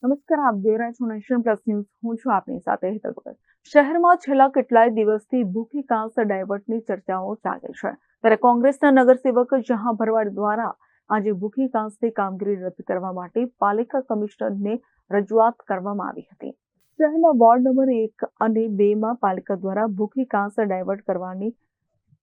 નમસ્કાર, આપ જોઈ રહ્યા છો નેશન પ્લસ ન્યૂઝ. હું છું આપની સાથે હેતલ ભગત. શહેરમાં છેલ્લા કેટલાય દિવસથી ભૂખી કાંસ ડાયવર્ટની ચર્ચાઓ ચાલે છે, ત્યારે કોંગ્રેસના નગરસેવક જહાં ભરવાડ દ્વારા આજે ભૂખી કાંસની કામગીરી રદ કરવા માટે પાલિકા કમિશનરને રજૂઆત કરવામાં આવી હતી. શહેરના વોર્ડ નંબર 1 અને 2 માં પાલિકા દ્વારા ભૂખી કાંસ ડાયવર્ટ કરવાની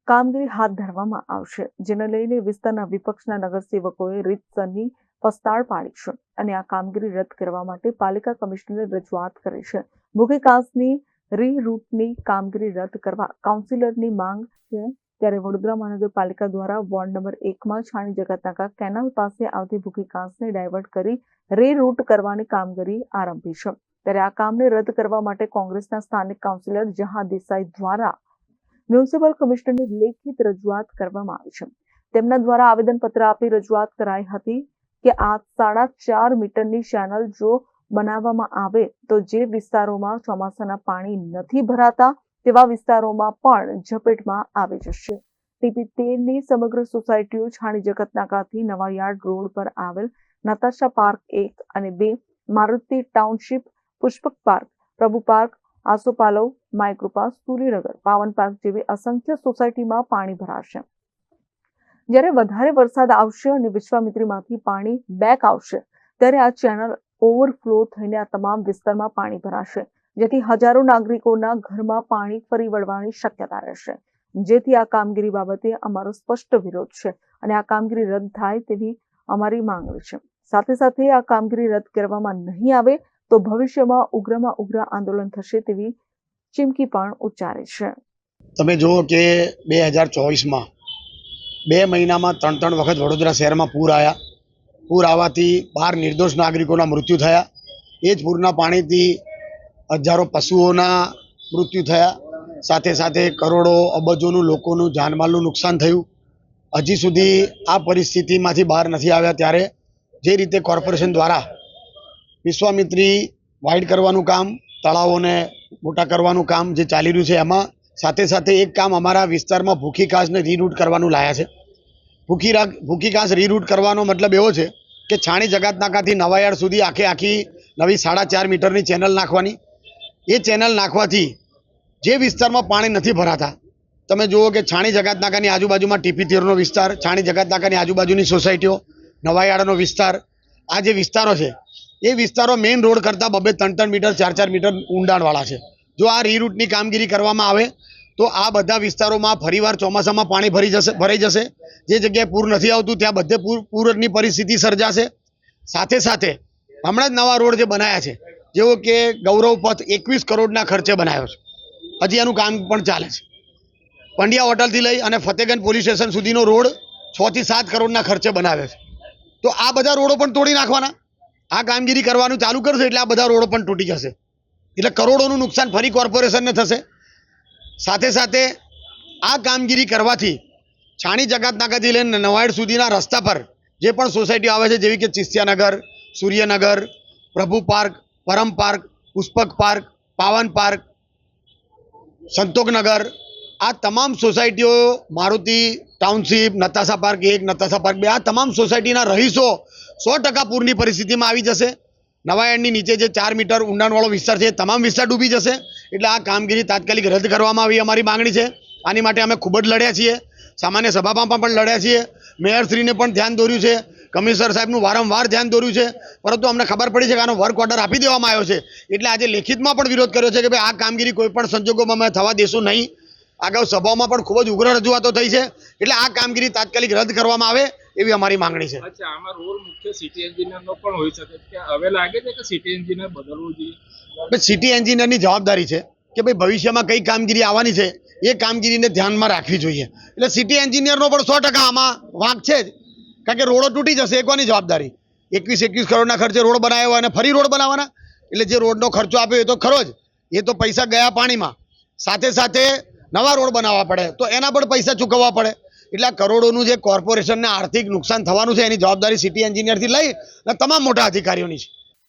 કામગીરી હાથ ધરવામાં આવશે, જેને લઈને વિસ્તારના વિપક્ષના નગરસેવકોએ રીતસરની પસ્તાળ પાડી છે અને આ કામગીરી રદ કરવા માટે પાલિકા કમિશનરને રજૂઆત કરી છે. ભૂખી કાંસની રીરૂટની કામગીરી રદ કરવા કાઉન્સિલરની માંગ છે, ત્યારે વડોદરા મહાનગરપાલિકા દ્વારા વોર્ડ નંબર 1 માં છાણી જગતનાકા કેનાલ પાસે આવતી ભૂખી કાંસને ડાયવર્ટ કરી રીરૂટ કરવાની કામગીરી આરંભી છે. ત્યારે આ કામને રદ કરવા માટે કોંગ્રેસના સ્થાનિક કાઉન્સિલર જહાં દેસાઈ દ્વારા મ્યુનિસિપલ કમિશનરને લેખિત રજૂઆત કરવામાં આવી છે. તેમના દ્વારા આવેદનપત્ર આપી રજૂઆત કરાઈ હતી કે આ 4.5 મીટરની ચેનલ જો બનાવવામાં આવે તો જે વિસ્તારોમાં ચોમાસાના પાણી નથી ભરાતા તેવા વિસ્તારોમાં પણ ઝપેટમાં આવી જશે. ટીપી 13ની સમગ્ર સોસાયટીઓ છાણી જગતનાકાથી નવા યાર્ડ રોડ પર આવેલ નતાશા પાર્ક 1 અને 2, મારુતિ ટાઉનશીપ, પુષ્પક પાર્ક, પ્રભુ પાર્ક, આસોપાલવ, માઇક્રોપાસ, સૂર્યનગર, પાવન પાર્ક જેવી અસંખ્ય સોસાયટીમાં પાણી ભરાશે. જ્યારે વધારે વરસાદ આવશે અને વિશ્વામિત્રીમાંથી પાણી બેક આવશે ત્યારે આ ચેનલ ઓવરફ્લો થઈને આ તમામ વિસ્તારમાં પાણી ભરાશે, જેથી હજારો નાગરિકોના ઘરમાં પાણી ફરી વળવાની શક્યતા રહેશે. જેથી આ કામગીરી બાબતે અમારો સ્પષ્ટ વિરોધ છે અને આ કામગીરી રદ થાય તેવી અમારી માંગણી છે. સાથે સાથે આ કામગીરી રદ કરવામાં નહીં આવે તો ભવિષ્યમાં ઉગ્રમાં ઉગ્ર આંદોલન થશે તેવી ચીમકી પણ ઉચ્ચારી છે. તમે જુઓ કે 2024માં 2 મહિનામાં 3 વખત વડોદરા શહેરમાં પૂર આવ્યા. પૂર આવવાથી 12 નિર્દોષ નાગરિકોના મૃત્યુ થયા. એ જ પૂરના પાણીથી હજારો પશુઓના મૃત્યુ થયા. સાથે સાથે કરોડો અબજોનું લોકોનું જાનમાલનું નુકસાન થયું. હજી સુધી આ પરિસ્થિતિમાંથી બહાર નથી આવ્યા. ત્યારે જે રીતે કોર્પોરેશન દ્વારા વિશ્વામિત્રી વાઇડ કરવાનું કામ, તળાવોને મોટા કરવાનું કામ જે ચાલી રહ્યું છે, એમાં સાથે સાથે એક કામ અમારા વિસ્તારમાં ભૂખી કાંસને રીરૂટ કરવાનું લાયા છે. ભૂખી કાંસ રીરૂટ કરવાનો મતલબ એવો છે કે છાણી જગતનાકાથી નવાયાર્ડ સુધી આખી નવી 4.5 મીટરની ચેનલ નાખવાની. એ ચેનલ નાખવાથી જે વિસ્તારમાં પાણી નથી ભરાતા, તમે જુઓ કે છાણી જગતનાકાની આજુબાજુમાં ટીપી 13નો વિસ્તાર, છાણી જગતનાકાની આજુબાજુની સોસાયટીઓ, નવાયાર્ડનો વિસ્તાર, આ જે વિસ્તારો છે એ વિસ્તારો મેઇન રોડ કરતાં 2-3 મીટર 4 મીટર ઊંડાણવાળા છે. જો આ રીરૂટની કામગીરી કરવામાં આવે તો આ બધા વિસ્તારોમાં ફરીવાર ચોમાસામાં પાણી ભરાઈ જશે. જે જગ્યાએ પૂર નથી આવતું ત્યાં બધે પૂરની પરિસ્થિતિ સર્જાશે. સાથે સાથે હમણાં જ નવા રોડ જે બનાવ્યા છે, જેવો કે ગૌરવ પથ 21 કરોડના ખર્ચે બનાવ્યો છે, હજી એનું કામ પણ ચાલે છે. પંડ્યા હોટલથી લઈ અને ફતેગંજ પોલીસ સ્ટેશન સુધીનો રોડ 6 થી 7 કરોડના ખર્ચે બનાવ્યો છે. તો આ બધા રોડો પણ તોડી નાખવાના. આ કામગીરી કરવાનું ચાલુ કરશે એટલે આ બધા રોડો પણ તૂટી જશે, એટલે કરોડોનું નુકસાન ફરી કોર્પોરેશનને થશે. સાથે સાથે આ કામગીરી કરવાથી છાણી જગતનાકાથી લઈને નવાયાર્ડ સુધીના રસ્તા પર જે પણ સોસાયટીઓ આવે છે, જેવી કે Chistiyanagar, Suryanagar, Prabhu Park, Param Park, Pushpak Park, Pavan Park, Santoknagar, આ તમામ સોસાયટીઓ, Maruti township, Natasha Park 1, Natasha Park 2, આ તમામ સોસાયટીના રહીશો 100% પૂરની પરિસ્થિતિમાં આવી જશે. નવાયાર્ડની નીચે જે 4 મીટર ઊંડાણવાળો વિસ્તાર છે, તમામ વિસ્તાર ડૂબી જશે. એટલે આ કામગીરી તાત્કાલિક રદ કરવામાં આવી અમારી માંગણી છે. આની માટે અમે ખૂબ જ લડ્યા છીએ, સામાન્ય સભામાં પણ લડ્યા છીએ, મેયરશ્રીને પણ ધ્યાન દોર્યું છે, કમિશનર સાહેબનું વારંવાર ધ્યાન દોર્યું છે, પરંતુ અમને ખબર પડી છે કે આનો વર્ક ઓર્ડર આપી દેવામાં આવ્યો છે. એટલે આજે લેખિતમાં પણ વિરોધ કર્યો છે કે ભાઈ આ કામગીરી કોઈ પણ સંજોગોમાં અમે થવા દેશું નહીં. અગાઉ સભાઓમાં પણ ખૂબ જ ઉગ્ર રજૂઆતો થઈ છે. એટલે આ કામગીરી તાત્કાલિક રદ કરવામાં આવે એવી અમારી માંગણી છે. અચ્છા, આમાં રોલ મુખ્ય સિટી એન્જિનિયરનો પણ હોઈ શકે છે. હવે લાગે છે કે સિટી એન્જિનિયર બદલવું જોઈએ. સિટી એન્જિનિયરની જવાબદારી છે કે ભાઈ ભવિષ્યમાં કઈ કામગીરી આવવાની છે એ કામગીરીને ધ્યાનમાં રાખવી જોઈએ. એટલે સિટી એન્જિનિયરનો પણ 100% આમાં વાંક છે જ, કારણ કે રોડો તૂટી જશે એ કોની જવાબદારી? 21 કરોડના ખર્ચે રોડ બનાવ્યો અને ફરી રોડ બનાવવાના. એટલે જે રોડનો ખર્ચો આપ્યો એ તો ખરો જ, એ તો પૈસા ગયા પાણીમાં. સાથે સાથે નવા રોડ બનાવવા પડે તો એના પણ પૈસા ચૂકવવા પડે. એટલે આ કરોડોનું જે કોર્પોરેશનને આર્થિક નુકસાન થવાનું છે એની જવાબદારી સિટી એન્જિનિયરથી લઈ અને તમામ મોટા અધિકારીઓની છે.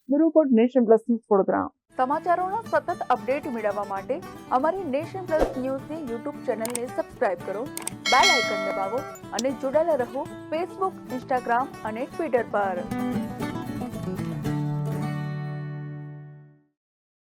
Report Nation Plus News Vadodara. સમાચારોના સતત અપડેટ મેળવવા માટે અમારી નેશન પ્લસ ન્યૂઝની યુટ્યુબ ચેનલને સબસ્ક્રાઇબ કરો, બેલ આઇકન દબાવો અને જોડાયેલા રહો ફેસબુક, ઇન્સ્ટાગ્રામ અને ટ્વિટર પર.